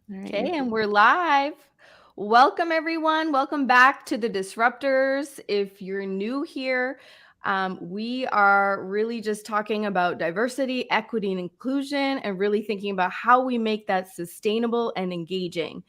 All right. Okay, and we're live. Welcome, everyone. Welcome back to the Disruptors. If you're new here, we are really just talking about diversity, equity, and inclusion, and really thinking about how we make that sustainable and engaging.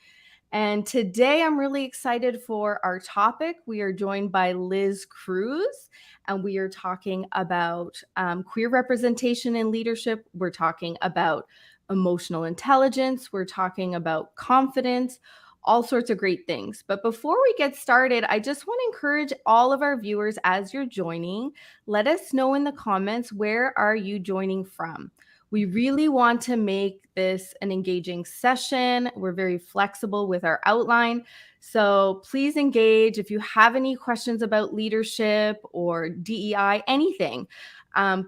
And today I'm really excited for our topic. We are joined by Liz Cruz, and we are talking about queer representation in leadership. We're talking about emotional intelligence. We're talking about confidence, all sorts of great things. But before we get started, I just want to encourage all of our viewers as you're joining, let us know in the comments, where are you joining from? We really want to make this an engaging session. We're very flexible with our outline. So please engage. If you have any questions about leadership or DEI, anything,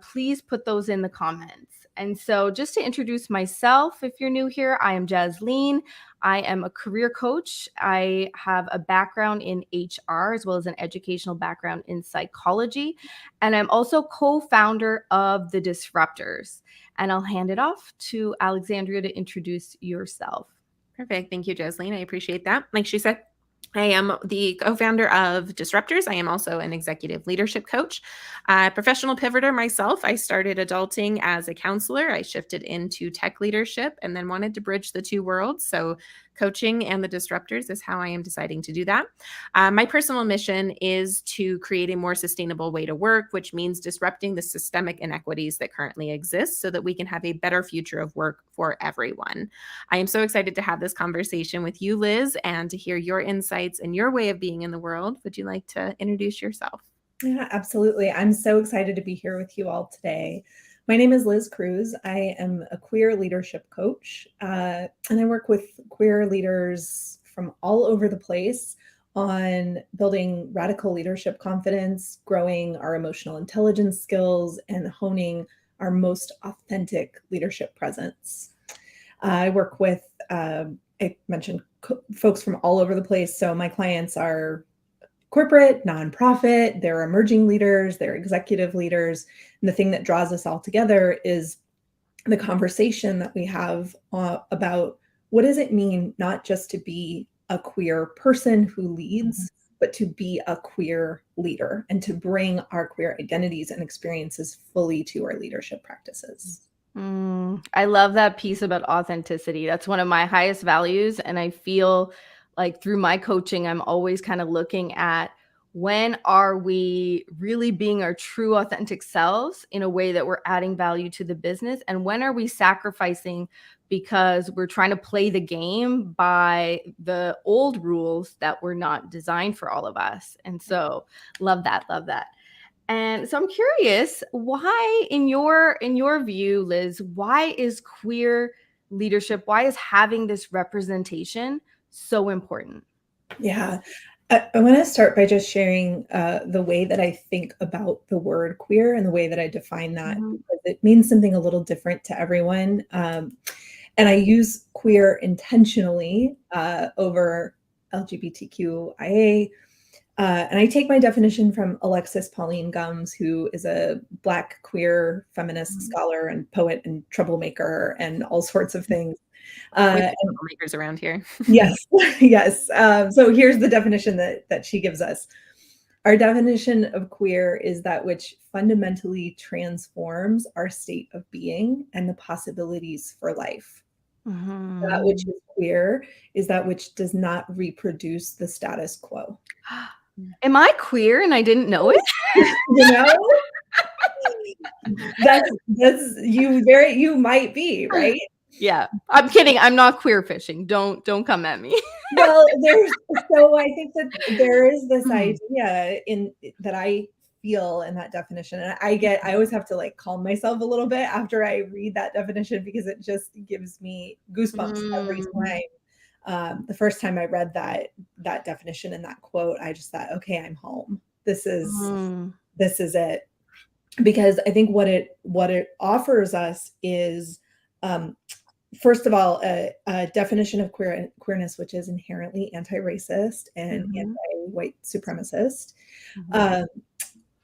please put those in the comments. And so just to introduce myself, if you're new here, I am Jasleen. I am a career coach. I have a background in HR as well as an educational background in psychology. And I'm also co-founder of The Disruptors. And I'll hand it off to Alexandria to introduce yourself. Perfect. Thank you, Jasleen. I appreciate that. Like she said, I am the co-founder of Disruptors. I am also an executive leadership coach, professional pivoter myself. I started adulting as a counselor. I shifted into tech leadership and then wanted to bridge the two worlds. So coaching and the Disruptors is how I am deciding to do that. My personal mission is to create a more sustainable way to work, which means disrupting the systemic inequities that currently exist so that we can have a better future of work for everyone. I am so excited to have this conversation with you, Liz, and to hear your insights and your way of being in the world. Would you like to introduce yourself? Yeah, absolutely. I'm so excited to be here with you all today. My name is Liz Cruz. I am a queer leadership coach, and I work with queer leaders from all over the place on building radical leadership confidence, growing our emotional intelligence skills, and honing our most authentic leadership presence. I work with, I mentioned folks from all over the place. So my clients are corporate, nonprofit, they're emerging leaders, they're executive leaders. And the thing that draws us all together is the conversation that we have about what does it mean not just to be a queer person who leads, but to be a queer leader and to bring our queer identities and experiences fully to our leadership practices. I love that piece about authenticity. That's one of my highest values. And I feel like through my coaching, I'm always kind of looking at, when are we really being our true authentic selves in a way that we're adding value to the business? And when are we sacrificing because we're trying to play the game by the old rules that were not designed for all of us? And so love that, love that. And so I'm curious, why, in your view, Liz, why is queer leadership, why is having this representation so important? Yeah, I want to start by just sharing the way that I think about the word queer and the way that I define that, because it means something a little different to everyone. And I use queer intentionally over LGBTQIA. And I take my definition from Alexis Pauline Gumbs, who is a Black queer feminist scholar and poet and troublemaker and all sorts of things. Troublemakers around here. Yes, yes. So here's the definition that she gives us. Our definition of queer is that which fundamentally transforms our state of being and the possibilities for life. That which is queer is that which does not reproduce the status quo. Am I queer and I didn't know it? You know, that's you might be, right? Yeah, I'm kidding. I'm not queer fishing. Don't come at me. Well, I think that there is this idea in that I feel in that definition. And I always have to like calm myself a little bit after I read that definition, because it just gives me goosebumps every time. The first time I read that definition and that quote, I just thought, okay, I'm home. This is it. Because I think what it offers us is, first of all, a definition of queerness, which is inherently anti-racist and anti-white supremacist,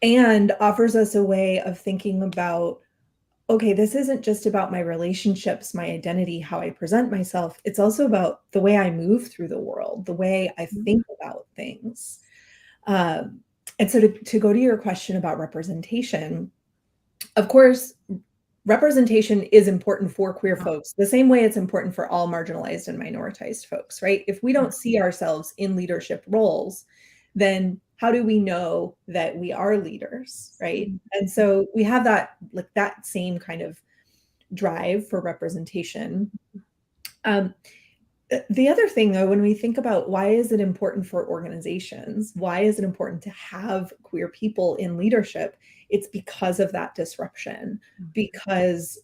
and offers us a way of thinking about okay, this isn't just about my relationships, my identity, how I present myself. It's also about the way I move through the world, the way I think about things. Um, and so to go to your question about representation, of course, representation is important for queer folks, the same way it's important for all marginalized and minoritized folks, right? If we don't see ourselves in leadership roles, then how do we know that we are leaders, right? And so we have that, like that same kind of drive for representation. The other thing, though, when we think about why is it important for organizations, why is it important to have queer people in leadership? It's because of that disruption, because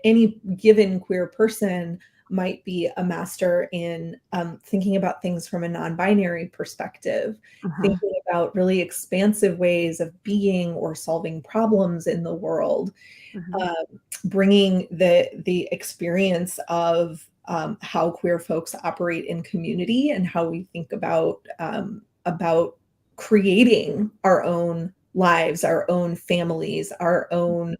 any given queer person might be a master in thinking about things from a non-binary perspective, thinking about really expansive ways of being or solving problems in the world, bringing the experience of how queer folks operate in community and how we think about creating our own lives, our own families, our own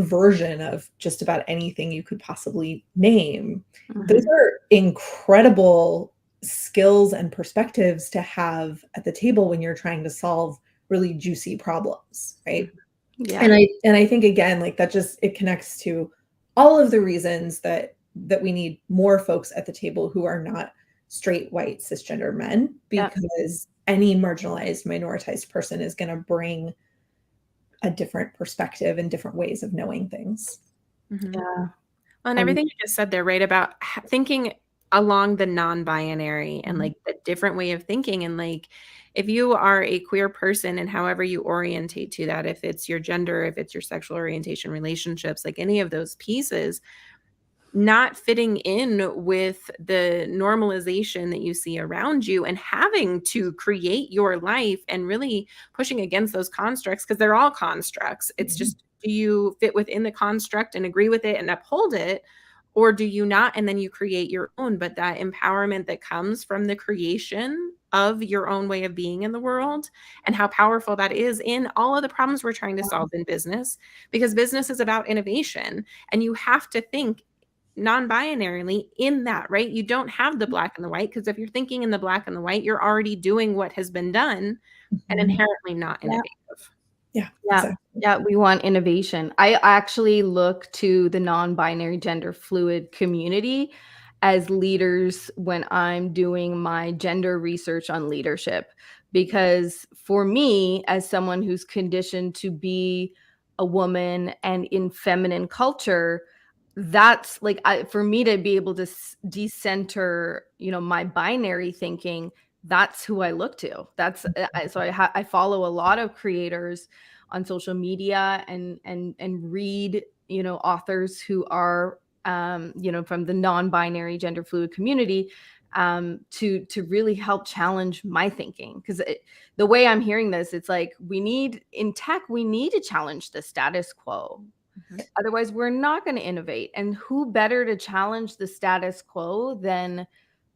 version of just about anything you could possibly name. Those are incredible skills and perspectives to have at the table when you're trying to solve really juicy problems, right? Yeah. And I think again, like that just it connects to all of the reasons that we need more folks at the table who are not straight white cisgender men, because any marginalized minoritized person is going to bring a different perspective and different ways of knowing things. Yeah. Well, and everything you just said there, right, about thinking along the non-binary and like the different way of thinking, and like if you are a queer person and however you orientate to that, if it's your gender, if it's your sexual orientation, relationships, like any of those pieces, not fitting in with the normalization that you see around you and having to create your life and really pushing against those constructs, because they're all constructs. It's just, do you fit within the construct and agree with it and uphold it, or do you not? And then you create your own. But that empowerment that comes from the creation of your own way of being in the world, and how powerful that is in all of the problems we're trying to solve in business, because business is about innovation, and you have to think non-binarily in that, right? You don't have the black and the white, because if you're thinking in the black and the white, you're already doing what has been done and inherently not innovative. Yeah, Yeah. exactly. Yeah, we want innovation. I actually look to the non-binary gender fluid community as leaders when I'm doing my gender research on leadership, because for me, as someone who's conditioned to be a woman and in feminine culture, that's like for me to be able to decenter, my binary thinking, that's who I look to. That's so I follow a lot of creators on social media and read, authors who are from the non-binary gender fluid community, to really help challenge my thinking, because the way I'm hearing this, it's like we need to challenge the status quo. Otherwise we're not going to innovate, and who better to challenge the status quo than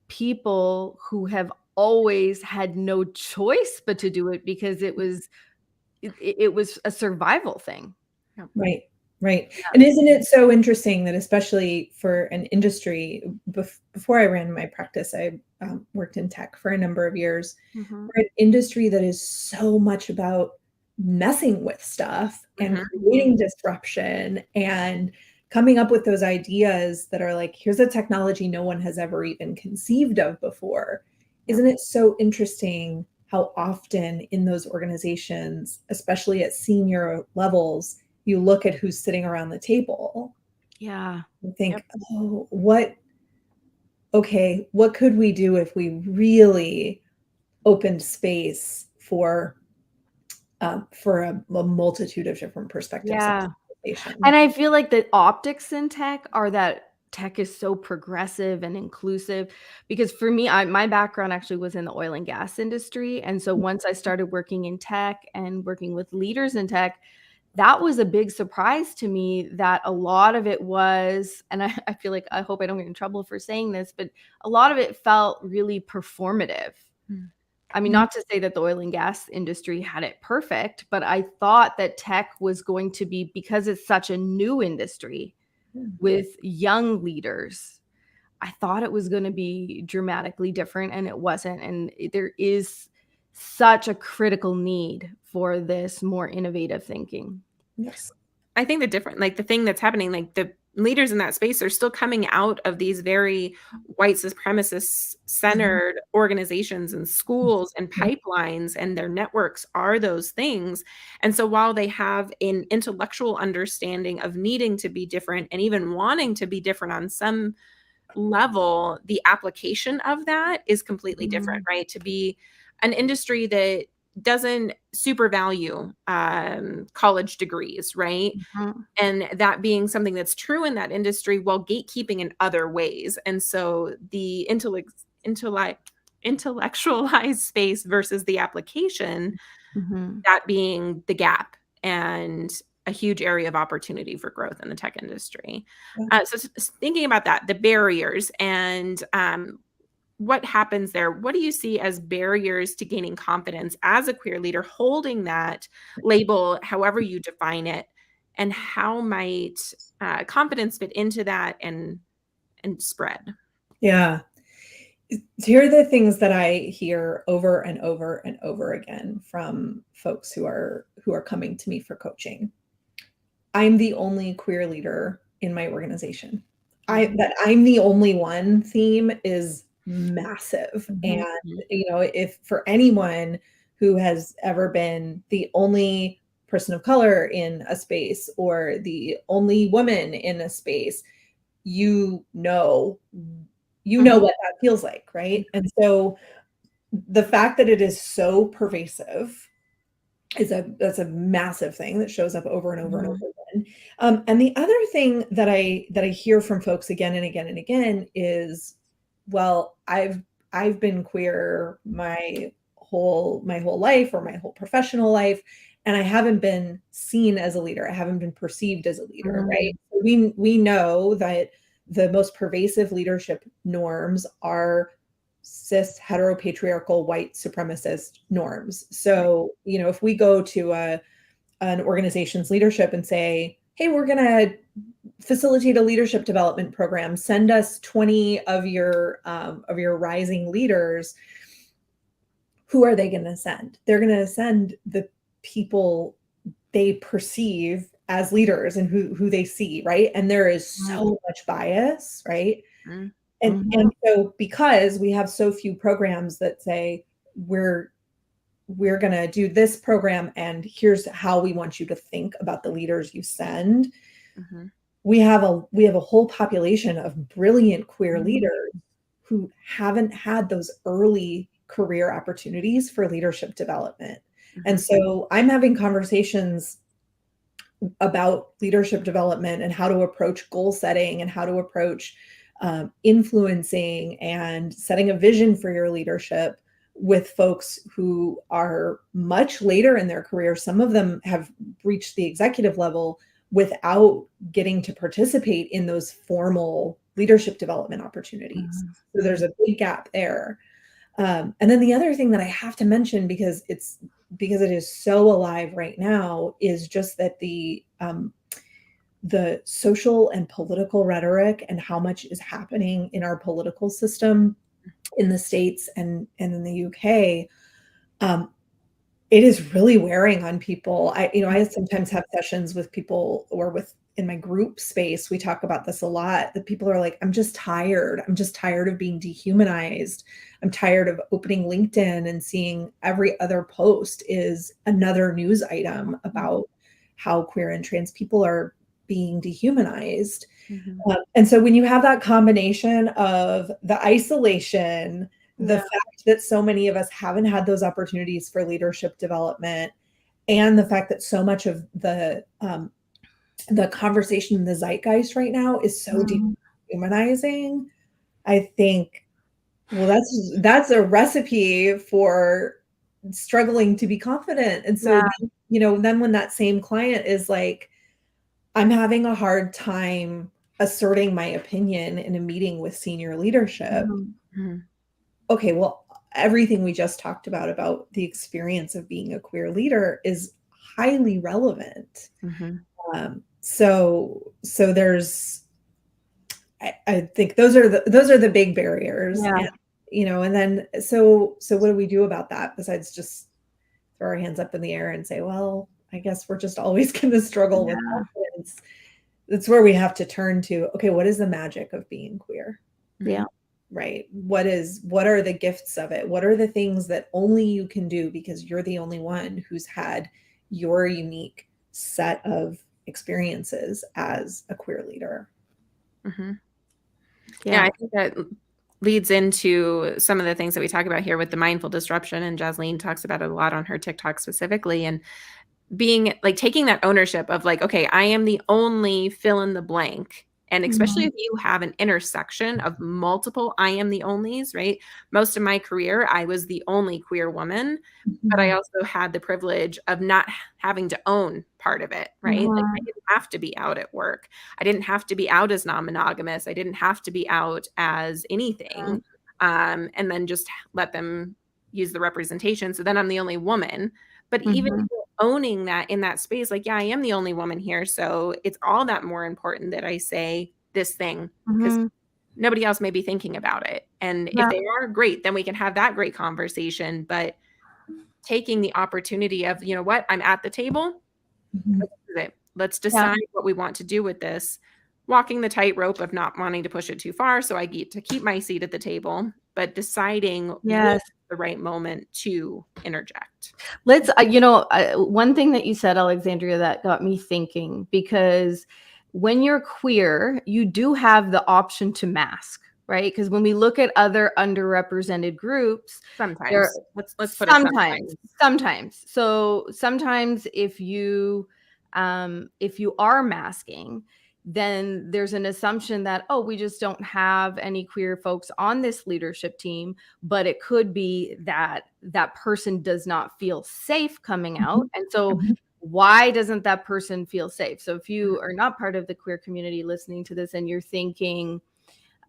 people who have always had no choice but to do it, because it was a survival thing. Right. Right. And isn't it so interesting that especially for an industry, before I ran my practice, I worked in tech for a number of years, for an industry that is so much about messing with stuff and creating disruption and coming up with those ideas that are like, here's a technology no one has ever even conceived of before. Isn't it so interesting how often in those organizations, especially at senior levels, you look at who's sitting around the table? Yeah. And think, oh, what could we do if we really opened space for a multitude of different perspectives? Yeah. And I feel like the optics in tech are that tech is so progressive and inclusive, because for me, my background actually was in the oil and gas industry. And so once I started working in tech and working with leaders in tech, that was a big surprise to me, that a lot of it was, and I feel like, I hope I don't get in trouble for saying this, but a lot of it felt really performative. I mean, not to say that the oil and gas industry had it perfect, but I thought that tech was going to be, because it's such a new industry with young leaders, I thought it was going to be dramatically different, and it wasn't. And there is such a critical need for this more innovative thinking. Yes. I think the thing that's happening, like the leaders in that space are still coming out of these very white supremacist centered organizations and schools and pipelines, and their networks are those things. And so while they have an intellectual understanding of needing to be different and even wanting to be different on some level, the application of that is completely different, right? To be an industry that doesn't super value college degrees, right? And that being something that's true in that industry while gatekeeping in other ways. And so the intellectualized space versus the application, that being the gap and a huge area of opportunity for growth in the tech industry. So thinking about that, the barriers and what happens there, what do you see as barriers to gaining confidence as a queer leader, holding that label, however you define it, and how might confidence fit into that and spread? Yeah. Here are the things that I hear over and over and over again from folks who are coming to me for coaching. I'm the only queer leader in my organization. That I'm the only one theme is massive. And, if for anyone who has ever been the only person of color in a space or the only woman in a space, you know what that feels like, right? And so the fact that it is so pervasive that's a massive thing that shows up over and over and over again. And the other thing that I hear from folks again and again and again is, well, I've been queer my whole life or my whole professional life, and I haven't been seen as a leader. I haven't been perceived as a leader, right? We know that the most pervasive leadership norms are cis heteropatriarchal white supremacist norms. So, if we go to an organization's leadership and say, hey, we're going to facilitate a leadership development program, send us 20 of your rising leaders, who are they going to send? They're going to send the people they perceive as leaders and who they see, right? And there is so much bias, right? And so because we have so few programs that say we're going to do this program and here's how we want you to think about the leaders you send, we have a whole population of brilliant queer leaders who haven't had those early career opportunities for leadership development. And so I'm having conversations about leadership development and how to approach goal setting and how to approach influencing and setting a vision for your leadership with folks who are much later in their career. Some of them have reached the executive level without getting to participate in those formal leadership development opportunities. So there's a big gap there. And then the other thing that I have to mention, because it is so alive right now, is just that the social and political rhetoric and how much is happening in our political system in the States and in the UK, it is really wearing on people. I sometimes have sessions with people or in my group space, we talk about this a lot, that people are like, I'm just tired. I'm just tired of being dehumanized. I'm tired of opening LinkedIn and seeing every other post is another news item about how queer and trans people are being dehumanized. And so when you have that combination of the isolation, the fact that so many of us haven't had those opportunities for leadership development, and the fact that so much of the conversation in the zeitgeist right now is so dehumanizing, I think, well, that's a recipe for struggling to be confident. And so, then when that same client is like, I'm having a hard time asserting my opinion in a meeting with senior leadership. Okay, well, everything we just talked about the experience of being a queer leader is highly relevant. So there's, I think those are the big barriers. Yeah. And, and then so what do we do about that besides just throw our hands up in the air and say, well, I guess we're just always going to struggle with confidence. That's where we have to turn to, okay, what is the magic of being queer? Yeah. Right. What are the gifts of it? What are the things that only you can do because you're the only one who's had your unique set of experiences as a queer leader? Yeah, I think that leads into some of the things that we talk about here with the mindful disruption, and Jasleen talks about it a lot on her TikTok specifically, and being like taking that ownership of like, okay, I am the only fill in the blank. And especially if you have an intersection of multiple I am the onlys, right? Most of my career, I was the only queer woman, but I also had the privilege of not having to own part of it, right? Like I didn't have to be out at work. I didn't have to be out as non-monogamous. I didn't have to be out as anything. And then just let them use the representation. So then I'm the only woman. But even owning that in that space, like, yeah, I am the only woman here. So it's all that more important that I say this thing because nobody else may be thinking about it. And if they are, great, then we can have that great conversation. But taking the opportunity of, you know what, I'm at the table. Let's decide what we want to do with this. Walking the tightrope of not wanting to push it too far. So I get to keep my seat at the table, but deciding what's the right moment to interject. Let's, one thing that you said, Alexandria, that got me thinking, because when you're queer, you do have the option to mask, right? Because when we look at other underrepresented groups, sometimes let's put it sometimes. So sometimes if you are masking, then there's an assumption that, oh, we just don't have any queer folks on this leadership team, but it could be that that person does not feel safe coming out. And so why doesn't that person feel safe? So if you are not part of the queer community listening to this and you're thinking,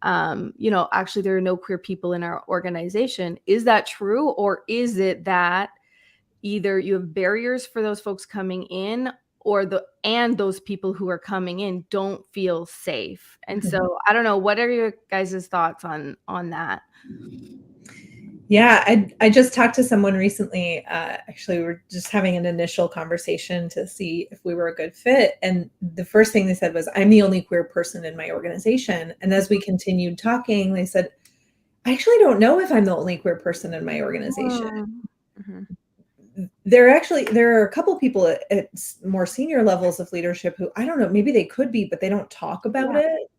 actually there are no queer people in our organization, is that true? Or is it that either you have barriers for those folks coming in, or those people who are coming in don't feel safe? And so I don't know, what are your guys' thoughts on that? Yeah, I just talked to someone recently. Actually, we were just having an initial conversation to see if we were a good fit. And the first thing they said was, I'm the only queer person in my organization. And as we continued talking, they said, I actually don't know if I'm the only queer person in my organization. There are a couple people at more senior levels of leadership who, I don't know, maybe they could be, but they don't talk about it.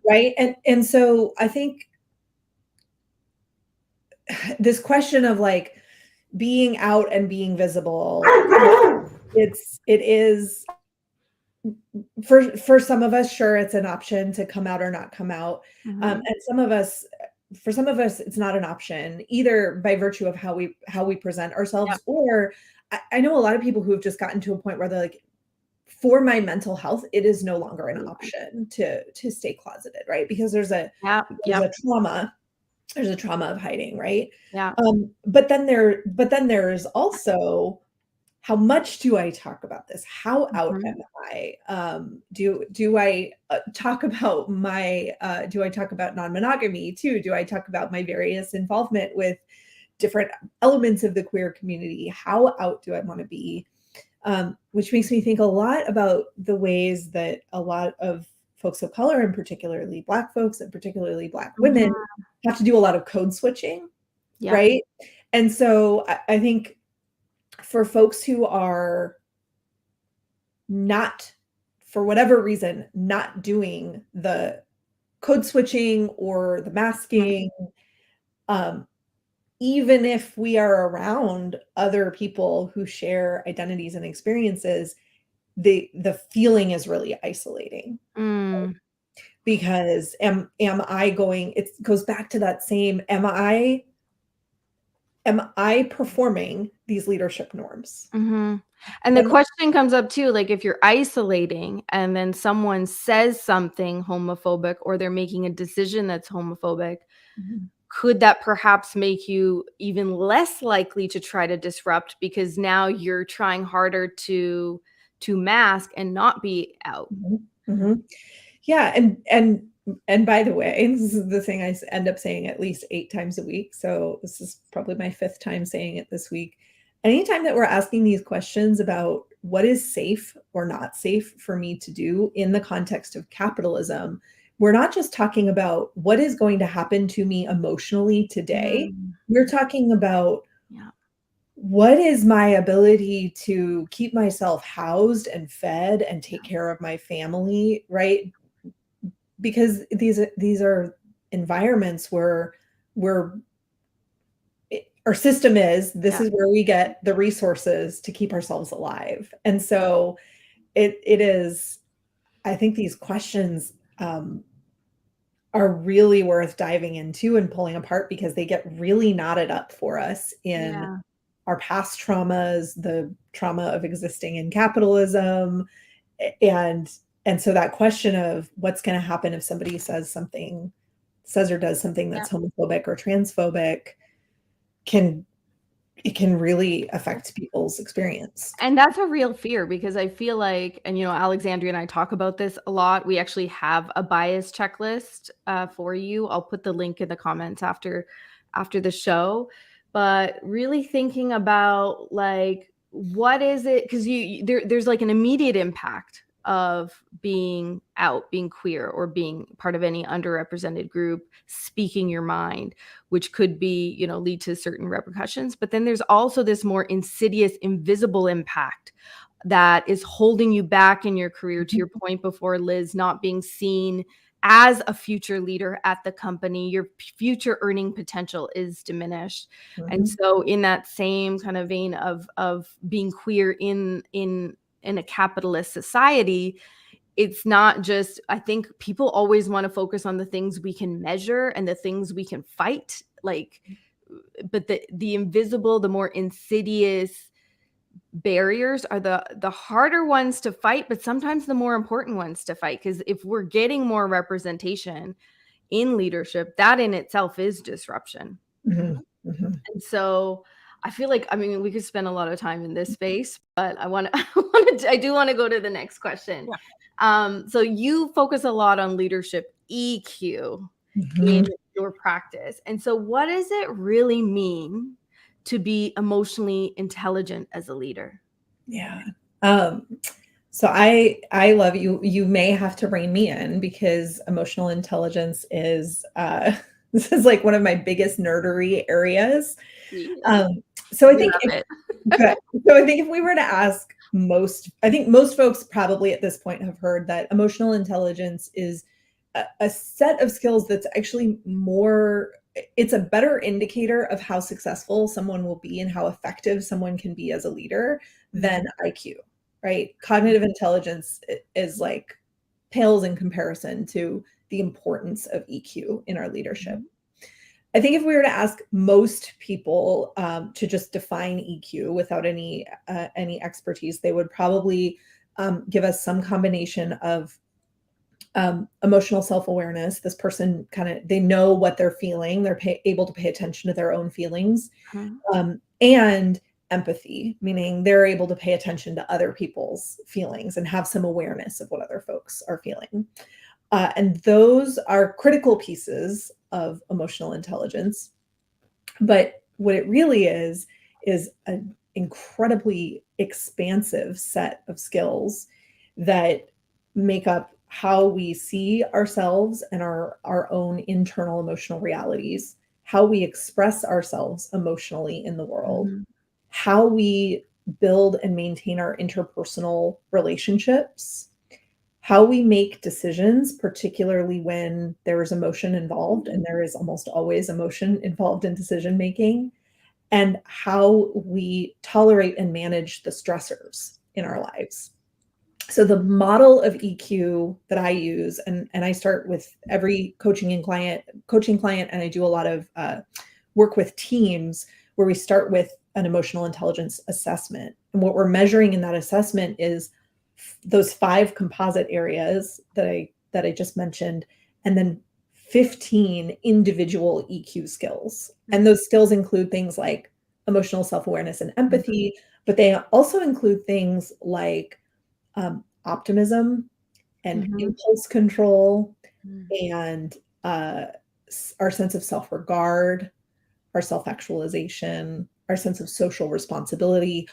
Right. And so I think this question of like being out and being visible, it is for some of us, sure, it's an option to come out or not come out. And for some of us, it's not an option either by virtue of how we present ourselves, or I know a lot of people who have just gotten to a point where they're like, for my mental health, it is no longer an option to stay closeted, right? Because there's a trauma. There's a trauma of hiding, right? But then there's also, how much do I talk about this? How out am I? Do I talk about do I talk about non-monogamy too? Do I talk about my various involvement with different elements of the queer community? How out do I want to be? Which makes me think a lot about the ways that a lot of folks of color, and particularly Black folks, and particularly Black women, have to do a lot of code switching, right? And so I think for folks who are not, for whatever reason, not doing the code switching or the masking, even if we are around other people who share identities and experiences, the feeling is really isolating. Because am I going, it goes back to that same, am I performing these leadership norms? And the question comes up too, like if you're isolating and then someone says something homophobic, or they're making a decision that's homophobic, could that perhaps make you even less likely to try to disrupt because now you're trying harder to mask and not be out? Yeah, and by the way, this is the thing end up saying at least 8 times a week. So this is probably my 5th time saying it this week. Anytime that we're asking these questions about what is safe or not safe for me to do in the context of capitalism, we're not just talking about what is going to happen to me emotionally today. We're talking about what is my ability to keep myself housed and fed and take care of my family, right? Because these are environments where our system is is where we get the resources to keep ourselves alive. And so it is, I think these questions are really worth diving into and pulling apart because they get really knotted up for us in our past traumas, the trauma of existing in capitalism, and so that question of what's going to happen if somebody says or does something that's homophobic or transphobic can really affect people's experience. And that's a real fear because I feel like, and Alexandria and I talk about this a lot. We actually have a bias checklist for you. I'll put the link in the comments after the show. But really thinking about like, what is it? Because there's like an immediate impact of being out, being queer, or being part of any underrepresented group, speaking your mind, which could be, lead to certain repercussions. But then there's also this more insidious, invisible impact that is holding you back in your career, to your point before, Liz, not being seen as a future leader at the company. Your future earning potential is diminished. And so in that same kind of vein of being queer in a capitalist society, it's not just, I think people always want to focus on the things we can measure and the things we can fight, but the invisible, the more insidious barriers are the harder ones to fight, but sometimes the more important ones to fight. Because if we're getting more representation in leadership, that in itself is disruption. And so I feel like, we could spend a lot of time in this space, but I do want to go to the next question. So you focus a lot on leadership EQ in your practice. And so what does it really mean to be emotionally intelligent as a leader? Yeah. So I love you. You may have to rein me in because emotional intelligence is this is like one of my biggest nerdery areas. So I think if we were to ask most folks probably at this point have heard that emotional intelligence is a set of skills that's actually it's a better indicator of how successful someone will be and how effective someone can be as a leader than IQ, right? Cognitive intelligence is like pales in comparison to the importance of EQ in our leadership. I think if we were to ask most people to just define EQ without any expertise, they would probably give us some combination of emotional self-awareness. This person they know what they're feeling. They're able to pay attention to their own feelings, and empathy, meaning they're able to pay attention to other people's feelings and have some awareness of what other folks are feeling. And those are critical pieces of emotional intelligence. But what it really is an incredibly expansive set of skills that make up how we see ourselves and our own internal emotional realities, how we express ourselves emotionally in the world, how we build and maintain our interpersonal relationships, how we make decisions, particularly when there is emotion involved, and there is almost always emotion involved in decision making, and how we tolerate and manage the stressors in our lives. So the model of EQ that I use, and I start with every coaching client, and I do a lot of work with teams where we start with an emotional intelligence assessment. And what we're measuring in that assessment is those 5 composite areas that I just mentioned, and then 15 individual EQ skills. And those skills include things like emotional self-awareness and empathy, but they also include things like optimism and impulse control and our sense of self-regard, our self-actualization, our sense of social responsibility.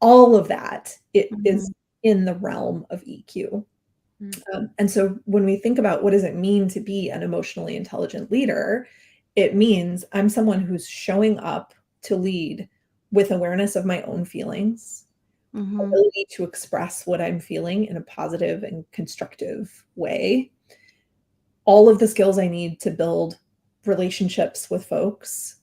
All of that is in the realm of EQ. And so when we think about what does it mean to be an emotionally intelligent leader, it means I'm someone who's showing up to lead with awareness of my own feelings, ability to express what I'm feeling in a positive and constructive way, all of the skills I need to build relationships with folks,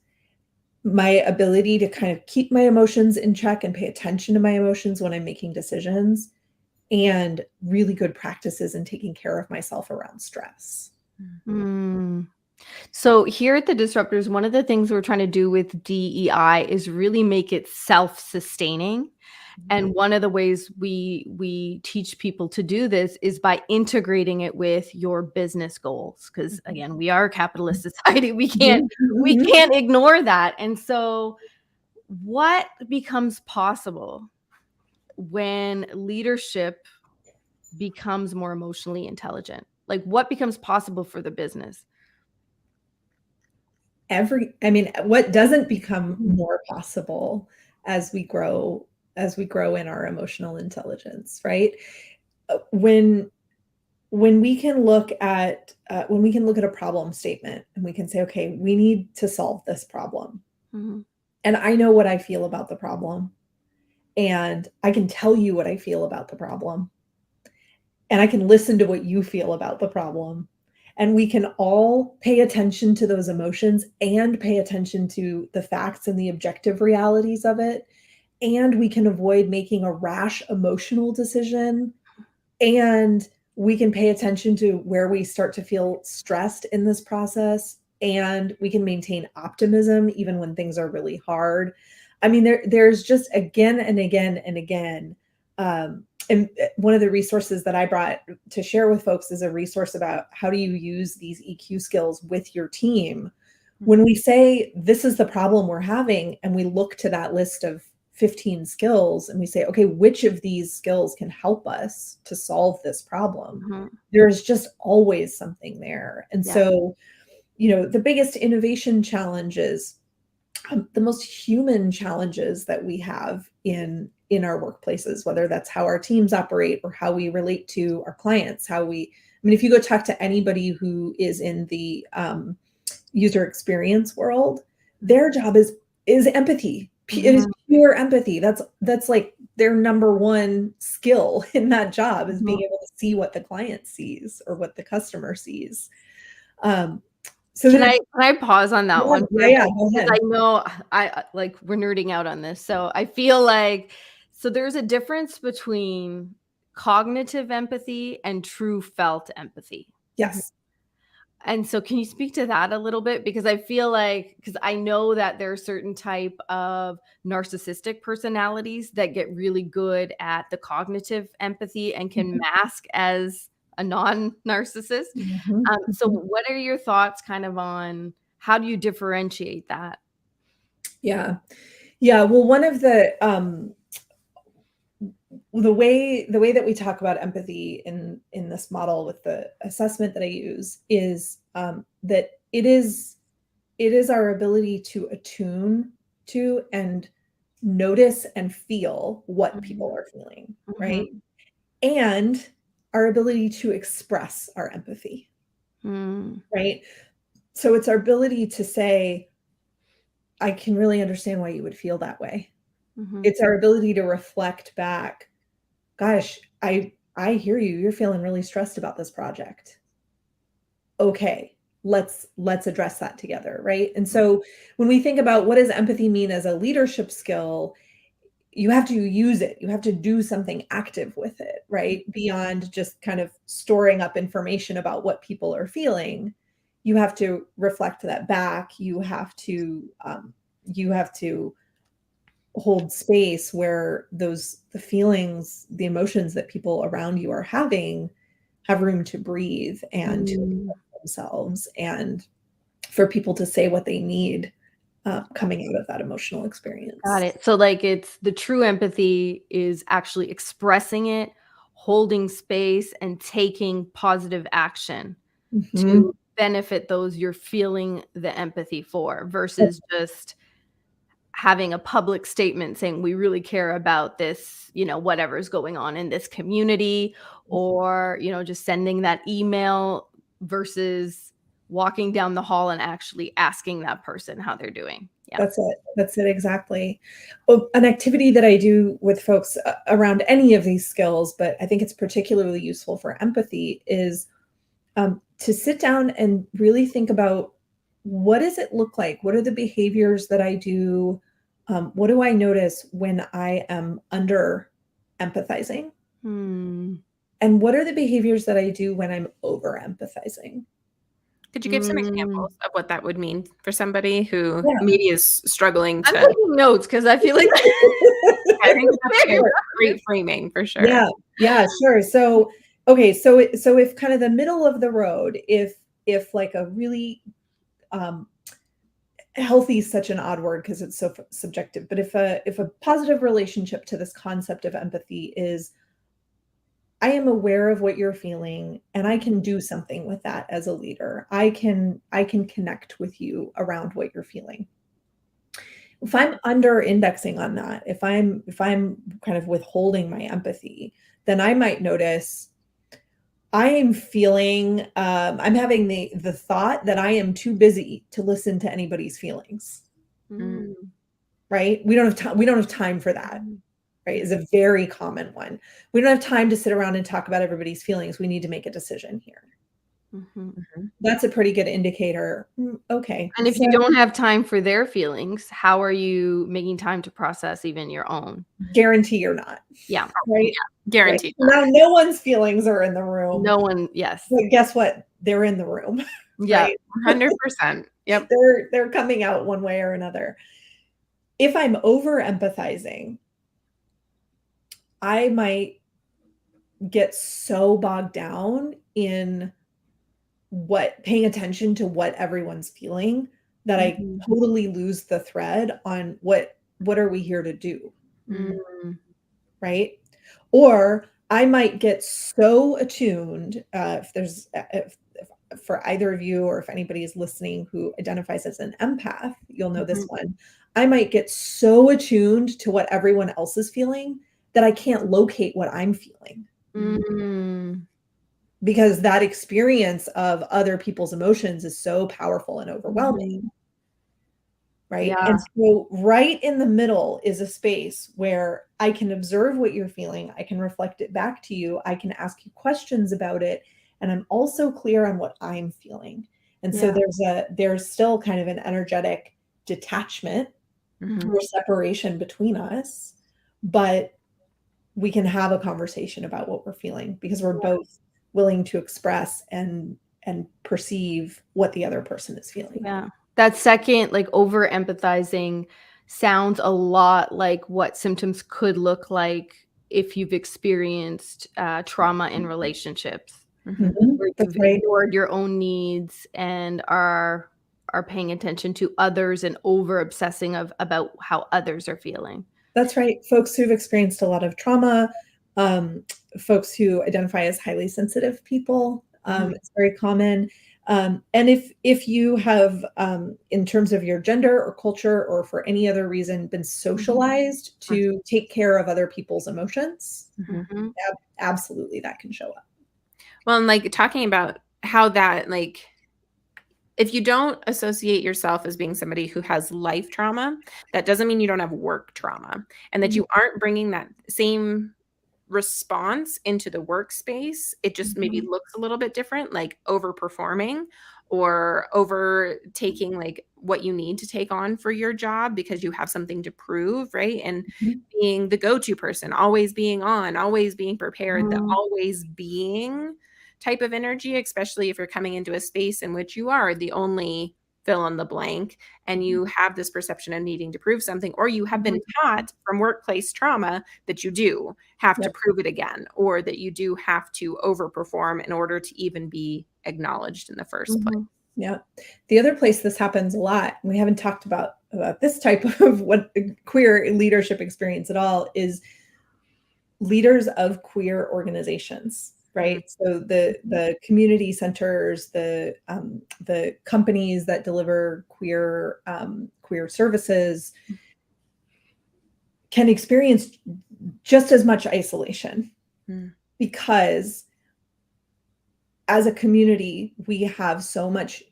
my ability to kind of keep my emotions in check and pay attention to my emotions when I'm making decisions, and really good practices in taking care of myself around stress. So here at the Disruptors, one of the things we're trying to do with DEI is really make it self-sustaining. And one of the ways we teach people to do this is by integrating it with your business goals. Because again, we are a capitalist society. We can't ignore that. And so what becomes possible when leadership becomes more emotionally intelligent? Like what becomes possible for the business? What doesn't become more possible as we grow in our emotional intelligence, right? When we can look at a problem statement and we can say, okay, we need to solve this problem. And I know what I feel about the problem. And I can tell you what I feel about the problem. And I can listen to what you feel about the problem. And we can all pay attention to those emotions and pay attention to the facts and the objective realities of it. And we can avoid making a rash emotional decision. And we can pay attention to where we start to feel stressed in this process. And we can maintain optimism even when things are really hard. I mean, there's just again and again and again. And one of the resources that I brought to share with folks is a resource about how do you use these EQ skills with your team. When we say, this is the problem we're having, and we look to that list of 15 skills and we say, okay, which of these skills can help us to solve this problem? There's just always something there. And so, the biggest innovation challenges, the most human challenges that we have in our workplaces, whether that's how our teams operate or how we relate to our clients, if you go talk to anybody who is in the user experience world, their job is empathy. It is pure empathy. That's like their number one skill in that job is being able to see what the client sees or what the customer sees. So can I pause on that one? Yeah, go ahead. I know we're nerding out on this. So I feel like, so there's a difference between cognitive empathy and true felt empathy. Yes. And so can you speak to that a little bit? Because I feel like, because I know that there are certain type of narcissistic personalities that get really good at the cognitive empathy and can mask as a non-narcissist. So what are your thoughts kind of on how do you differentiate that? Yeah. Well, one of the way that we talk about empathy in this model with the assessment that I use is that it is our ability to attune to and notice and feel what people are feeling, right? And our ability to express our empathy, right? So it's our ability to say, I can really understand why you would feel that way. It's our ability to reflect back, gosh, I hear you. You're feeling really stressed about this project. Okay, let's address that together, right? And so when we think about what does empathy mean as a leadership skill, you have to use it. You have to do something active with it, right? Beyond just kind of storing up information about what people are feeling. You have to reflect that back. You have to hold space where the feelings, the emotions that people around you are having have room to breathe and to themselves and for people to say what they need coming out of that emotional experience. Got it. So like it's the true empathy is actually expressing it, holding space, and taking positive action Mhm. to benefit those you're feeling the empathy for versus just having a public statement saying we really care about this, whatever's going on in this community, or, just sending that email versus walking down the hall and actually asking that person how they're doing. Yeah. That's it exactly. Well, an activity that I do with folks around any of these skills, but I think it's particularly useful for empathy, is to sit down and really think about, what does it look like? What are the behaviors that I do? What do I notice when I am under empathizing? Hmm. And what are the behaviors that I do when I'm over empathizing? Could you give some Mm. examples of what that would mean for somebody who Yeah. maybe is struggling I'm to? taking notes because I feel like I think that's a great framing for sure. Yeah, sure. So, okay, so if kind of the middle of the road, if like a really healthy is such an odd word because it's so subjective, but if a positive relationship to this concept of empathy is, I am aware of what you're feeling and I can do something with that as a leader. I can connect with you around what you're feeling. If I'm under indexing on that, if I'm kind of withholding my empathy, then I might notice I am feeling I'm having the thought that I am too busy to listen to anybody's feelings. Mm. Right? We don't have time for that. Right? Is a very common one. We don't have time to sit around and talk about everybody's feelings. We need to make a decision here. That's a pretty good indicator. Okay. And if you don't have time for their feelings, how are you making time to process even your own? Guarantee you're not. Yeah. Right? Yeah, guaranteed. Right. Now, no one's feelings are in the room. No one, yes. But guess what? They're in the room. Yeah. Right? 100%. Yep. They're coming out one way or another. If I'm over empathizing, I might get so bogged down in paying attention to what everyone's feeling that I totally lose the thread on what are we here to do? Right? Or I might get so attuned, if for either of you, or if anybody is listening who identifies as an empath, you'll know this one. I might get so attuned to what everyone else is feeling that I can't locate what I'm feeling. Because that experience of other people's emotions is so powerful and overwhelming. Right? Yeah. And so right in the middle is a space where I can observe what you're feeling. I can reflect it back to you. I can ask you questions about it. And I'm also clear on what I'm feeling. And so there's still kind of an energetic detachment or separation between us, but we can have a conversation about what we're feeling because we're both willing to express and perceive what the other person is feeling. Yeah. That second, like over empathizing sounds a lot like what symptoms could look like if you've experienced trauma in relationships. Where you've ignored your own needs and are paying attention to others and over obsessing about how others are feeling. That's right. Folks who've experienced a lot of trauma, folks who identify as highly sensitive people, it's very common. And if you have, in terms of your gender or culture or for any other reason, been socialized to take care of other people's emotions, absolutely that can show up. Well, and like talking about how that, like, if you don't associate yourself as being somebody who has life trauma, that doesn't mean you don't have work trauma, and that you aren't bringing that same response into the workspace. It just maybe looks a little bit different, like overperforming or overtaking like what you need to take on for your job because you have something to prove, right? And being the go-to person, always being on, always being prepared, the always being type of energy, especially if you're coming into a space in which you are the only fill in the blank and you have this perception of needing to prove something, or you have been taught from workplace trauma that you do have to prove it again, or that you do have to overperform in order to even be acknowledged in the first place. Yeah. The other place this happens a lot, and we haven't talked about this type of what queer leadership experience at all, is leaders of queer organizations, right? So the community centers, the companies that deliver queer services can experience just as much isolation because as a community, we have so much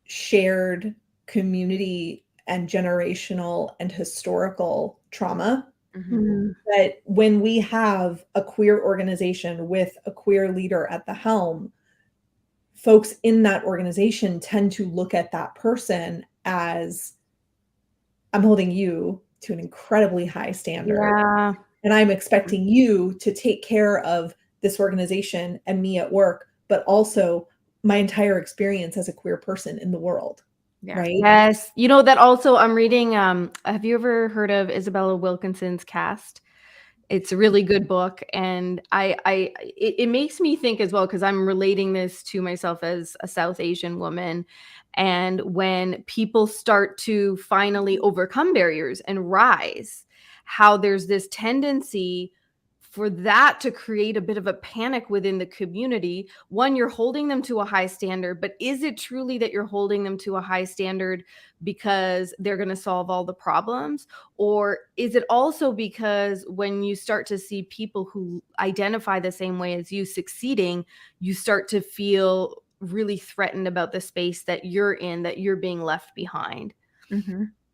shared community and generational and historical trauma that when we have a queer organization with a queer leader at the helm, folks in that organization tend to look at that person as, I'm holding you to an incredibly high standard. Yeah. And I'm expecting you to take care of this organization and me at work, but also my entire experience as a queer person in the world. Yeah. Right? Yes. You know, that also I'm reading, have you ever heard of Isabella Wilkinson's Cast? It's a really good book. And it makes me think as well, because I'm relating this to myself as a South Asian woman. And when people start to finally overcome barriers and rise, how there's this tendency for that to create a bit of a panic within the community. One, you're holding them to a high standard, but is it truly that you're holding them to a high standard because they're going to solve all the problems? Or is it also because when you start to see people who identify the same way as you succeeding, you start to feel really threatened about the space that you're in, that you're being left behind?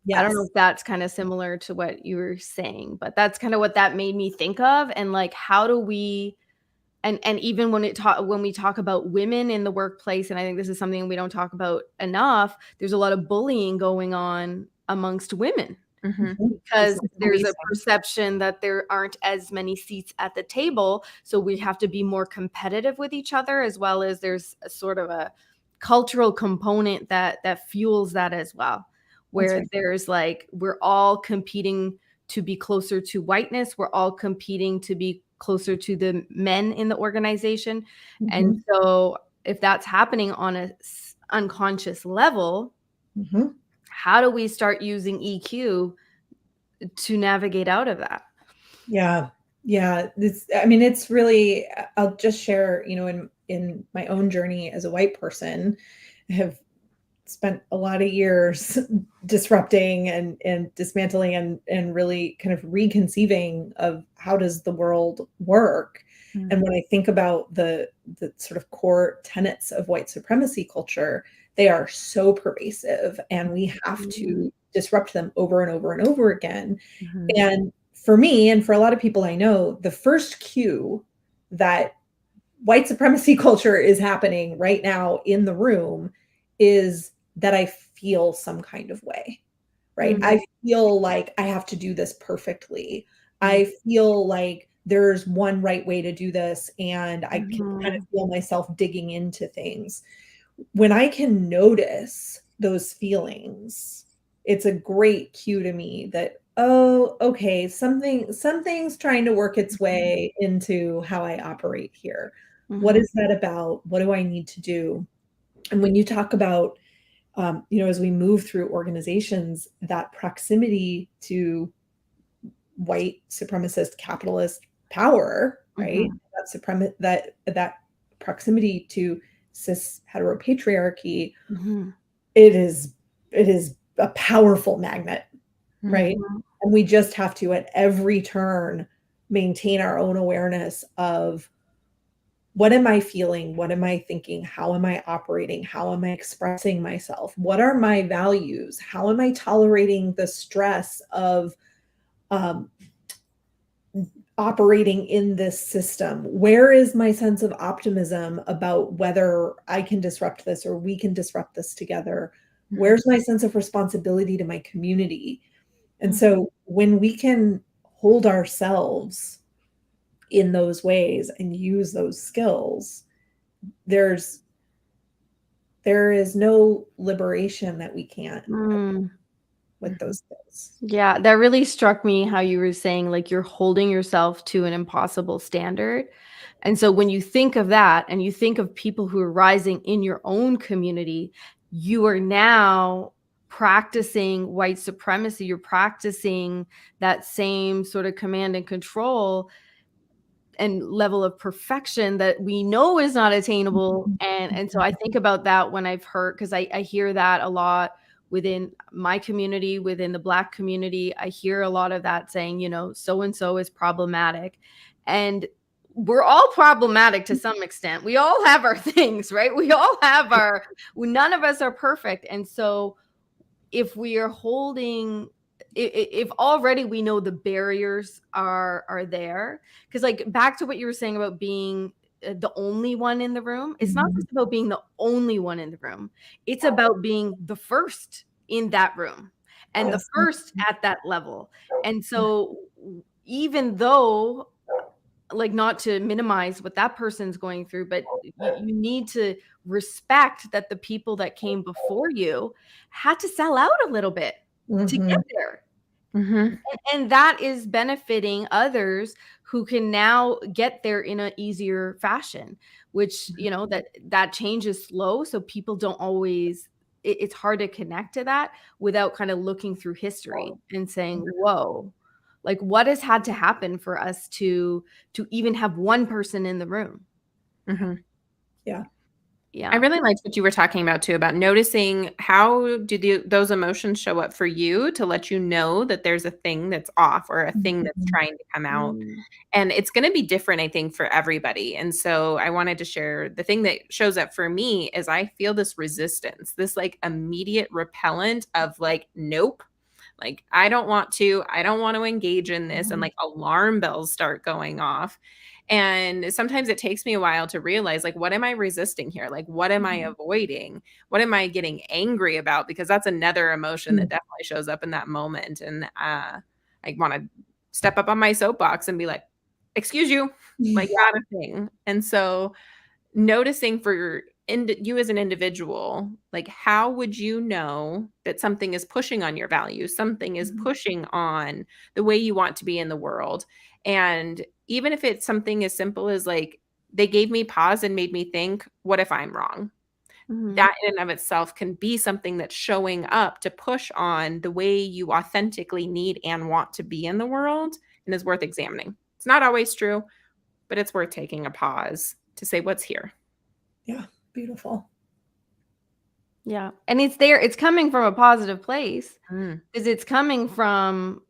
Yes. I don't know if that's kind of similar to what you were saying, but that's kind of what that made me think of. And like, how do we, and even when we talk about women in the workplace, and I think this is something we don't talk about enough, there's a lot of bullying going on amongst women because there's a perception that there aren't as many seats at the table. So we have to be more competitive with each other, as well as there's a sort of a cultural component that fuels that as well, where there's like, we're all competing to be closer to whiteness. We're all competing to be closer to the men in the organization. And so if that's happening on a unconscious level, how do we start using EQ to navigate out of that? Yeah. It's really, I'll just share, in my own journey as a white person, I have spent a lot of years disrupting and dismantling and really kind of reconceiving of how does the world work. And when I think about the sort of core tenets of white supremacy culture, they are so pervasive and we have to disrupt them over and over and over again. And for me, and for a lot of people I know, the first cue that white supremacy culture is happening right now in the room is that I feel some kind of way, right? I feel like I have to do this perfectly. I feel like there's one right way to do this, and I can kind of feel myself digging into things. When I can notice those feelings, it's a great cue to me that, oh, okay, something's trying to work its way into how I operate here. What is that about? What do I need to do? And when you talk about, as we move through organizations, that proximity to white supremacist capitalist power, right? That proximity to cis heteropatriarchy, it is a powerful magnet, right? And we just have to, at every turn, maintain our own awareness of, what am I feeling? What am I thinking? How am I operating? How am I expressing myself? What are my values? How am I tolerating the stress of operating in this system? Where is my sense of optimism about whether I can disrupt this or we can disrupt this together? Where's my sense of responsibility to my community? And so when we can hold ourselves in those ways and use those skills, there is no liberation that we can't with those skills. Yeah, that really struck me how you were saying, like, you're holding yourself to an impossible standard, And so when you think of that and you think of people who are rising in your own community, you are now practicing white supremacy. You're practicing that same sort of command and control and level of perfection that we know is not attainable. And so I think about that when I've heard, because I hear that a lot within my community, within the Black community. I hear a lot of that saying, so and so is problematic. And we're all problematic to some extent. We all have our things, right? We all have none of us are perfect. And so if we are holding, if already we know the barriers are there, because like back to what you were saying about being the only one in the room, it's not just about being the only one in the room, it's about being the first in that room and the first at that level. And so even though, like, not to minimize what that person's going through, but you need to respect that the people that came before you had to sell out a little bit to get there. And that is benefiting others who can now get there in an easier fashion, which, that change is slow. So people don't always, it's hard to connect to that without kind of looking through history and saying, whoa, like what has had to happen for us to even have one person in the room. Yeah. I really liked what you were talking about too, about noticing how do those emotions show up for you to let you know that there's a thing that's off or a thing that's trying to come out. And it's going to be different, I think, for everybody. And so I wanted to share the thing that shows up for me is I feel this resistance, this like immediate repellent of like, nope, like I don't want to engage in this. And like alarm bells start going off. And sometimes it takes me a while to realize, like, what am I resisting here? Like, what am I avoiding? What am I getting angry about? Because that's another emotion that definitely shows up in that moment. And I want to step up on my soapbox and be like, excuse you, like not a thing. And so noticing for you as an individual, like how would you know that something is pushing on your values, something is pushing on the way you want to be in the world? And even if it's something as simple as like they gave me pause and made me think, what if I'm wrong? That in and of itself can be something that's showing up to push on the way you authentically need and want to be in the world, and is worth examining. It's not always true, but it's worth taking a pause to say what's here. Yeah, beautiful. Yeah. And it's coming from a positive place because it's coming from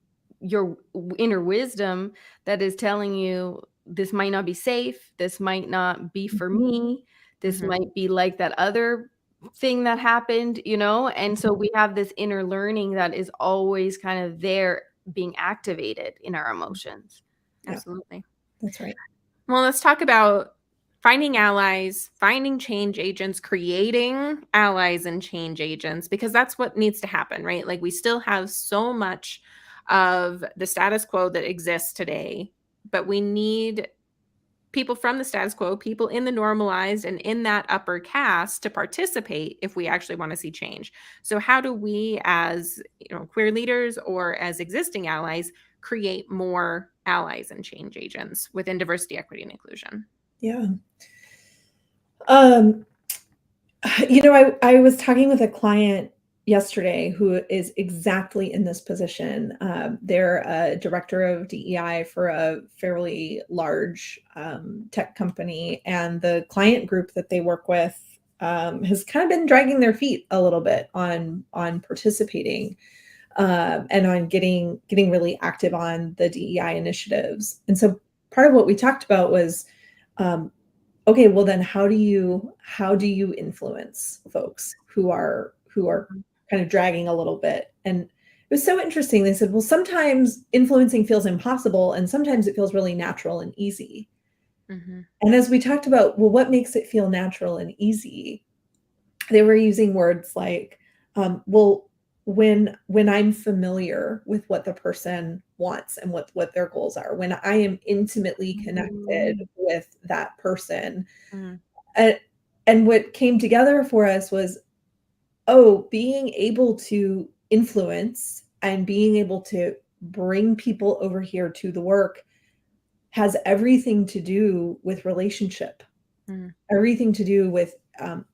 your inner wisdom that is telling you this might not be safe. This might not be for me. This might be like that other thing that happened, And so we have this inner learning that is always kind of there being activated in our emotions. Yeah. Absolutely. That's right. Well, let's talk about finding allies, finding change agents, creating allies and change agents, because that's what needs to happen, right? Like we still have so much of the status quo that exists today, but we need people from the status quo, people in the normalized and in that upper caste to participate if we actually want to see change. So how do we as queer leaders or as existing allies create more allies and change agents within diversity, equity, and inclusion? Yeah. I was talking with a client yesterday who is exactly in this position. They're a director of DEI for a fairly large tech company, and the client group that they work with has kind of been dragging their feet a little bit on participating and on getting really active on the DEI initiatives. And so part of what we talked about was, okay, well then how do you influence folks who are kind of dragging a little bit? And it was so interesting. They said, well, sometimes influencing feels impossible and sometimes it feels really natural and easy. And as we talked about, well, what makes it feel natural and easy? They were using words like, well, when I'm familiar with what the person wants and what their goals are, when I am intimately connected with that person. And what came together for us was, being able to influence and being able to bring people over here to the work has everything to do with relationship, everything to do with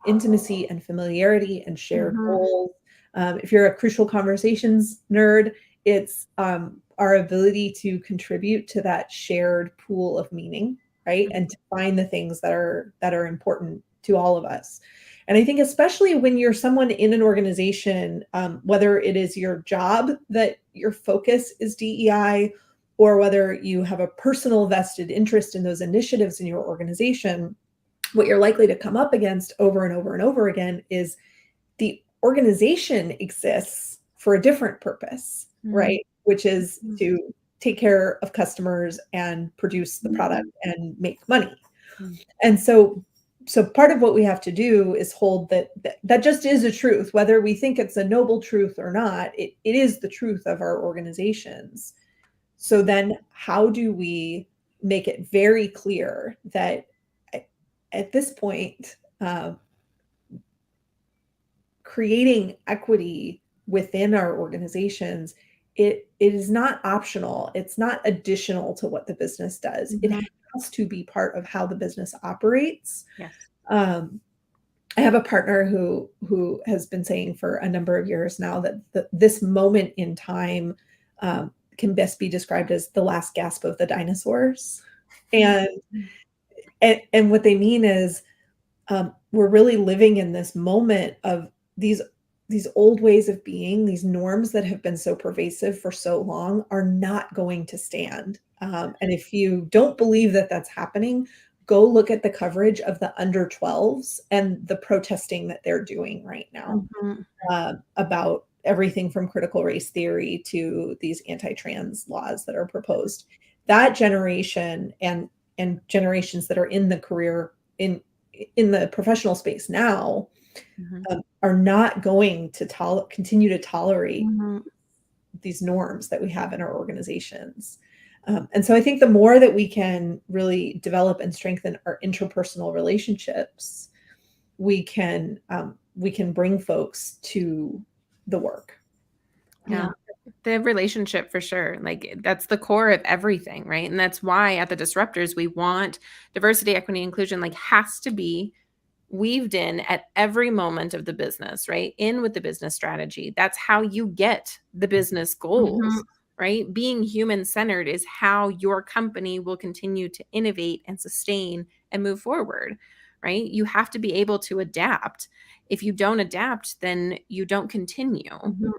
intimacy and familiarity and shared goals. If you're a crucial conversations nerd, it's our ability to contribute to that shared pool of meaning, right? And to find the things that are important to all of us. And I think especially when you're someone in an organization, whether it is your job that your focus is DEI, or whether you have a personal vested interest in those initiatives in your organization, what you're likely to come up against over and over and over again is the organization exists for a different purpose, right? Which is to take care of customers and produce the product and make money. And so part of what we have to do is hold that just is a truth, whether we think it's a noble truth or not, it is the truth of our organizations. So then how do we make it very clear that at this point, creating equity within our organizations, it is not optional. It's not additional to what the business does. It has to be part of how the business operates. Yes. I have a partner who has been saying for a number of years now that this moment in time can best be described as the last gasp of the dinosaurs. And what they mean is we're really living in this moment of these old ways of being, these norms that have been so pervasive for so long are not going to stand. And if you don't believe that that's happening, go look at the coverage of the under 12s and the protesting that they're doing right now about everything from critical race theory to these anti-trans laws that are proposed. That generation and generations that are in the career in the professional space now are not going to continue to tolerate these norms that we have in our organizations. And so I think the more that we can really develop and strengthen our interpersonal relationships, we can bring folks to the work. Yeah. The relationship for sure. Like that's the core of everything, right? And that's why at the Disruptors, we want diversity, equity, inclusion, like has to be weaved in at every moment of the business, right? In with the business strategy. That's how you get the business goals, right? Being human-centered is how your company will continue to innovate and sustain and move forward, right? You have to be able to adapt. If you don't adapt, then you don't continue.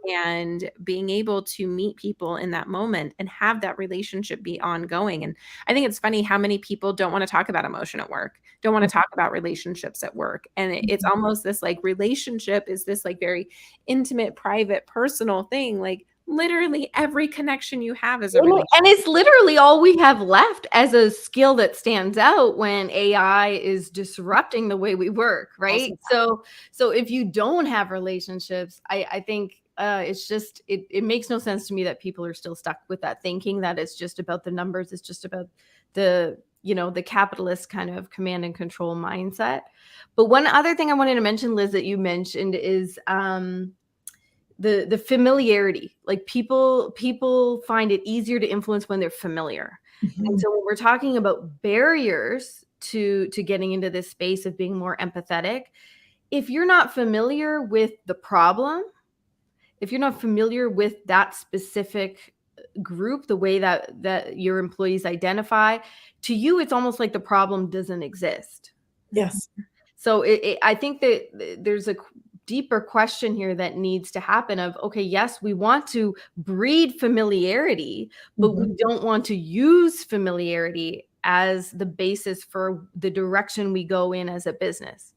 And being able to meet people in that moment and have that relationship be ongoing. And I think it's funny how many people don't want to talk about emotion at work, don't want to talk about relationships at work. And it's almost this like relationship is this like very intimate, private, personal thing. Like literally every connection you have is a relationship. And it's literally all we have left as a skill that stands out when AI is disrupting the way we work, right? So if you don't have relationships, I think it's just, it makes no sense to me that people are still stuck with that thinking that it's just about the numbers. It's just about the capitalist kind of command and control mindset. But one other thing I wanted to mention, Liz, that you mentioned is the familiarity. Like people find it easier to influence when they're familiar. And so when we're talking about barriers to getting into this space of being more empathetic, if you're not familiar with the problem, if you're not familiar with that specific group, the way that your employees identify, to you, it's almost like the problem doesn't exist. Yes. So I think that there's a deeper question here that needs to happen of, okay, yes, we want to breed familiarity, but we don't want to use familiarity as the basis for the direction we go in as a business.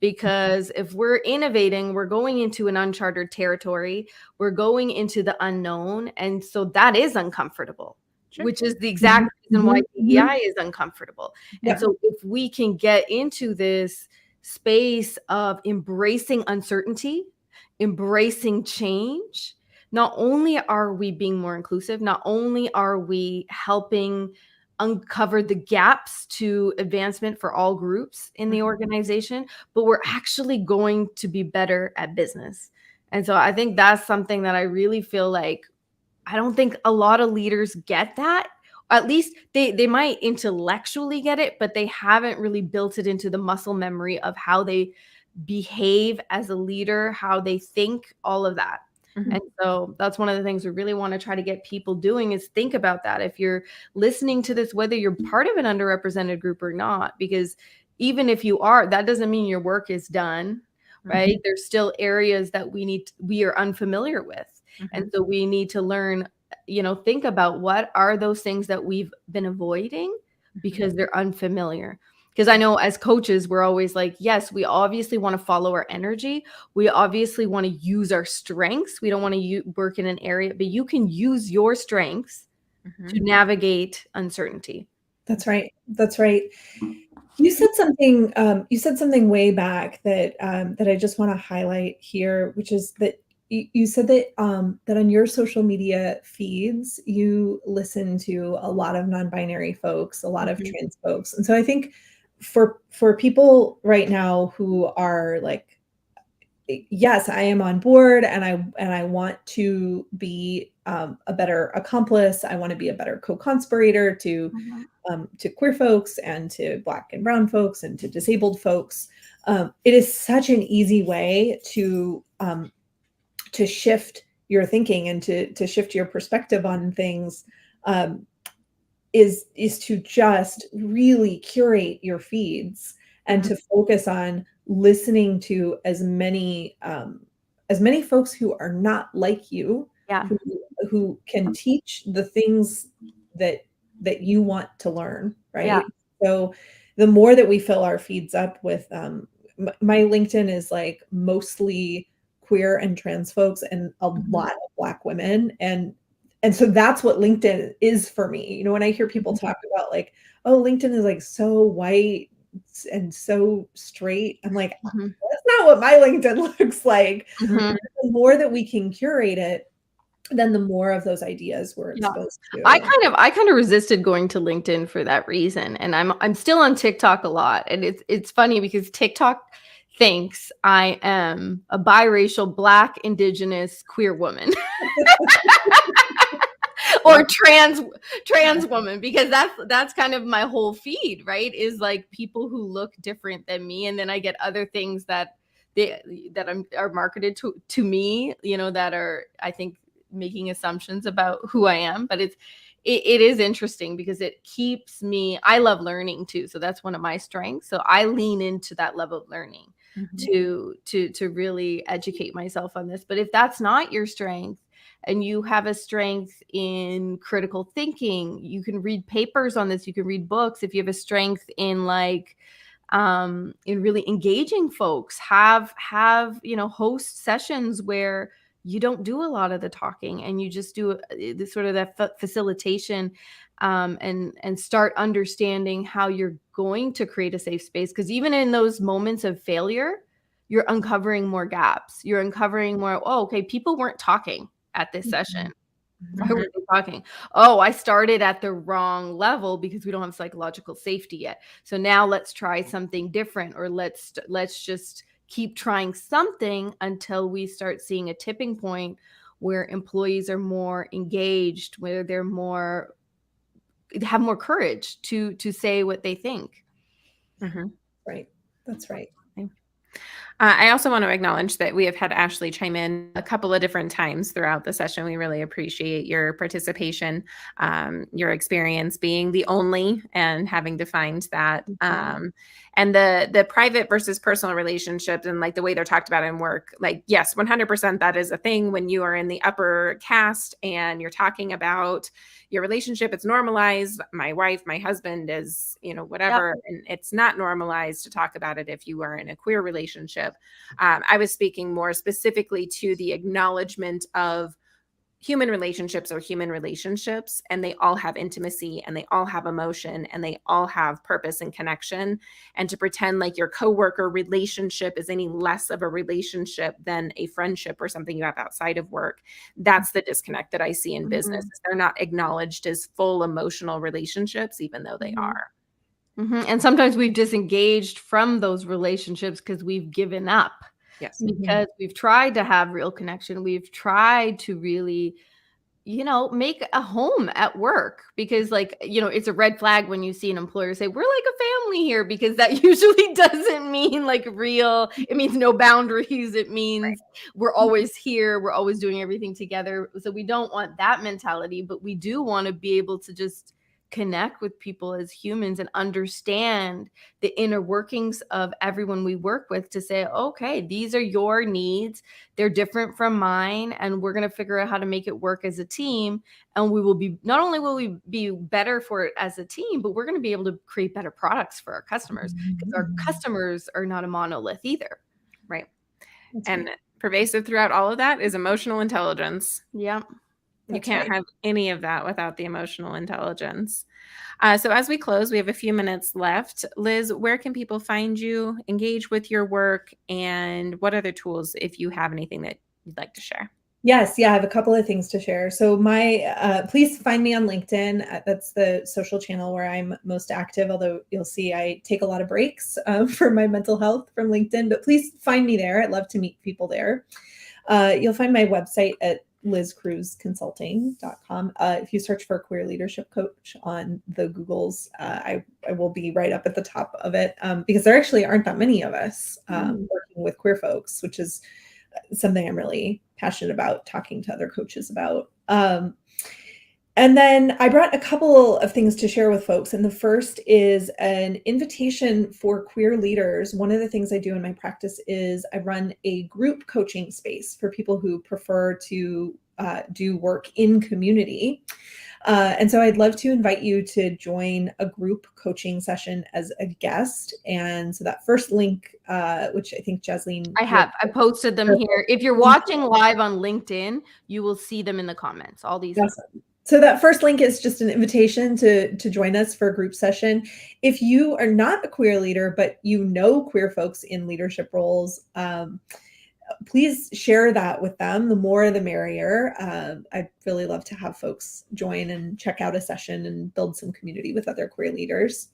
Because if we're innovating, we're going into an uncharted territory, we're going into the unknown. And so that is uncomfortable, which is the exact reason why DEI is uncomfortable. And so if we can get into this space of embracing uncertainty, embracing change, not only are we being more inclusive, not only are we helping uncover the gaps to advancement for all groups in the organization, but we're actually going to be better at business. And so I think that's something that I really feel like I don't think a lot of leaders get that. at least they might intellectually get it, but they haven't really built it into the muscle memory of how they behave as a leader, how they think, all of that. Mhm. And so that's one of the things we really want to try to get people doing is think about that. If you're listening to this, whether you're part of an underrepresented group or not, because even if you are, that doesn't mean your work is done, right? There's still areas that we are unfamiliar with. And so we need to learn, think about what are those things that we've been avoiding because they're unfamiliar. Because I know as coaches, we're always like, yes, we obviously want to follow our energy. We obviously want to use our strengths. We don't want to work in an area, but you can use your strengths to navigate uncertainty. That's right. That's right. You said something. You said something way back that that I just want to highlight here, which is that you said that that on your social media feeds you listen to a lot of non-binary folks, a lot of trans folks, and so I think for people right now who are like, yes, I am on board, and I want to be a better accomplice. I want to be a better co-conspirator to queer folks and to Black and brown folks and to disabled folks. It is such an easy way to shift your thinking and to shift your perspective on things. Is to just really curate your feeds and to focus on listening to as many folks who are not like you, who can teach the things that you want to learn, right? Yeah. So the more that we fill our feeds up with my LinkedIn is like mostly queer and trans folks and a lot of Black women, and so that's what LinkedIn is for me. When I hear people talk about like, oh, LinkedIn is like so white and so straight, I'm like, that's not what my LinkedIn looks like. The more that we can curate it, then the more of those ideas we're exposed to. I kind of resisted going to LinkedIn for that reason, and I'm still on TikTok a lot, and it's funny because TikTok thinks I am a biracial Black, Indigenous, queer woman. Or trans woman, because that's kind of my whole feed, right? Is like people who look different than me, and then I get other things that are marketed to me, that are, I think, making assumptions about who I am. But it is interesting because it keeps me. I love learning too, so that's one of my strengths. So I lean into that level of learning to really educate myself on this. But if that's not your strength, and you have a strength in critical thinking, you can read papers on this, you can read books. If you have a strength in in really engaging folks, have host sessions where you don't do a lot of the talking and you just do the sort of that facilitation, and start understanding how you're going to create a safe space. Because even in those moments of failure, you're uncovering more gaps. You're uncovering more, oh, okay, people weren't talking at this session. Why were they talking? Oh, I started at the wrong level because we don't have psychological safety yet. So now let's try something different, or let's just keep trying something until we start seeing a tipping point where employees are more engaged, where they're have more courage to say what they think. Right. That's right. I also want to acknowledge that we have had Ashley chime in a couple of different times throughout the session. We really appreciate your participation, your experience being the only and having defined that. And the private versus personal relationships and like the way they're talked about in work, like, yes, 100% that is a thing when you are in the upper caste and you're talking about your relationship. It's normalized. My wife, my husband is, whatever. And it's not normalized to talk about it if you are in a queer relationship. I was speaking more specifically to the acknowledgement of human relationships, and they all have intimacy and they all have emotion and they all have purpose and connection. And to pretend like your coworker relationship is any less of a relationship than a friendship or something you have outside of work, that's the disconnect that I see in business. They're not acknowledged as full emotional relationships, even though they are. And sometimes we've disengaged from those relationships because we've given up. Yes. Because we've tried to have real connection. We've tried to really make a home at work, because it's a red flag when you see an employer say, we're like a family here, because that usually doesn't mean it means no boundaries. It means we're always here. We're always doing everything together. So we don't want that mentality, but we do want to be able to just connect with people as humans and understand the inner workings of everyone we work with, to say, okay, these are your needs. They're different from mine, and we're going to figure out how to make it work as a team. And not only will we be better for it as a team, but we're going to be able to create better products for our customers, because our customers are not a monolith either. Right. And pervasive throughout all of that is emotional intelligence. Yeah. You can't have any of that without the emotional intelligence. So as we close, we have a few minutes left. Liz, where can people find you, engage with your work, and what other tools, if you have anything that you'd like to share? Yes, I have a couple of things to share. So please find me on LinkedIn. That's the social channel where I'm most active, although you'll see I take a lot of breaks for my mental health from LinkedIn, but please find me there. I'd love to meet people there. You'll find my website at lizcruzconsulting.com. If you search for Queer Leadership Coach on the Googles, I will be right up at the top of it, because there actually aren't that many of us working with queer folks, which is something I'm really passionate about talking to other coaches about. And then I brought a couple of things to share with folks. And the first is an invitation for queer leaders. One of the things I do in my practice is I run a group coaching space for people who prefer to do work in community. And so I'd love to invite you to join a group coaching session as a guest. And so that first link, which I think Jasleen... I posted them here. If you're watching live on LinkedIn, you will see them in the comments. All these. Awesome. So that first link is just an invitation to join us for a group session. If you are not a queer leader, but you know queer folks in leadership roles, please share that with them. The more, the merrier. I'd really love to have folks join and check out a session and build some community with other queer leaders.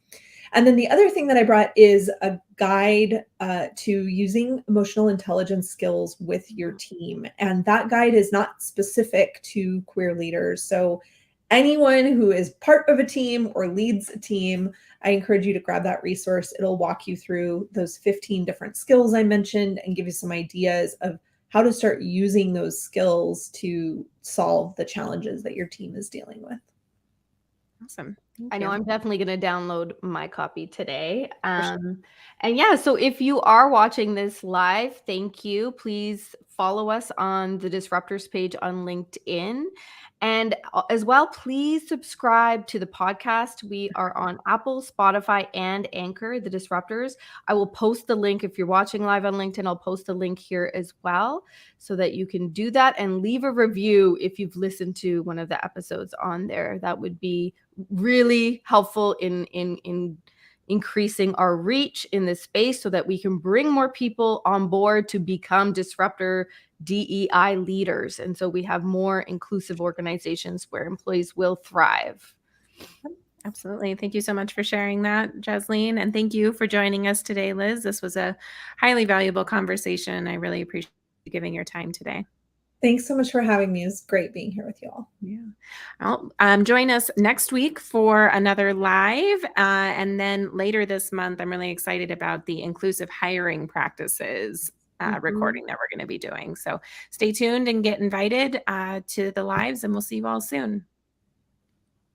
And then the other thing that I brought is a guide to using emotional intelligence skills with your team. And that guide is not specific to queer leaders. So anyone who is part of a team or leads a team, I encourage you to grab that resource. It'll walk you through those 15 different skills I mentioned and give you some ideas of how to start using those skills to solve the challenges that your team is dealing with. Awesome. I know I'm definitely going to download my copy today. And so if you are watching this live, thank you. Please follow us on the Disruptors page on LinkedIn. And as well, please subscribe to the podcast. We are on Apple, Spotify, and Anchor, the Disruptors. I will post the link. If you're watching live on LinkedIn, I'll post the link here as well, so that you can do that and leave a review if you've listened to one of the episodes on there. That would be really helpful in increasing our reach in this space, so that we can bring more people on board to become disruptor DEI leaders. And so we have more inclusive organizations where employees will thrive. Absolutely. Thank you so much for sharing that, Jasleen. And thank you for joining us today, Liz. This was a highly valuable conversation. I really appreciate you giving your time today. Thanks so much for having me. It's great being here with you all. Yeah. Join us next week for another live. And then later this month, I'm really excited about the inclusive hiring practices recording that we're going to be doing. So stay tuned and get invited to the lives, and we'll see you all soon.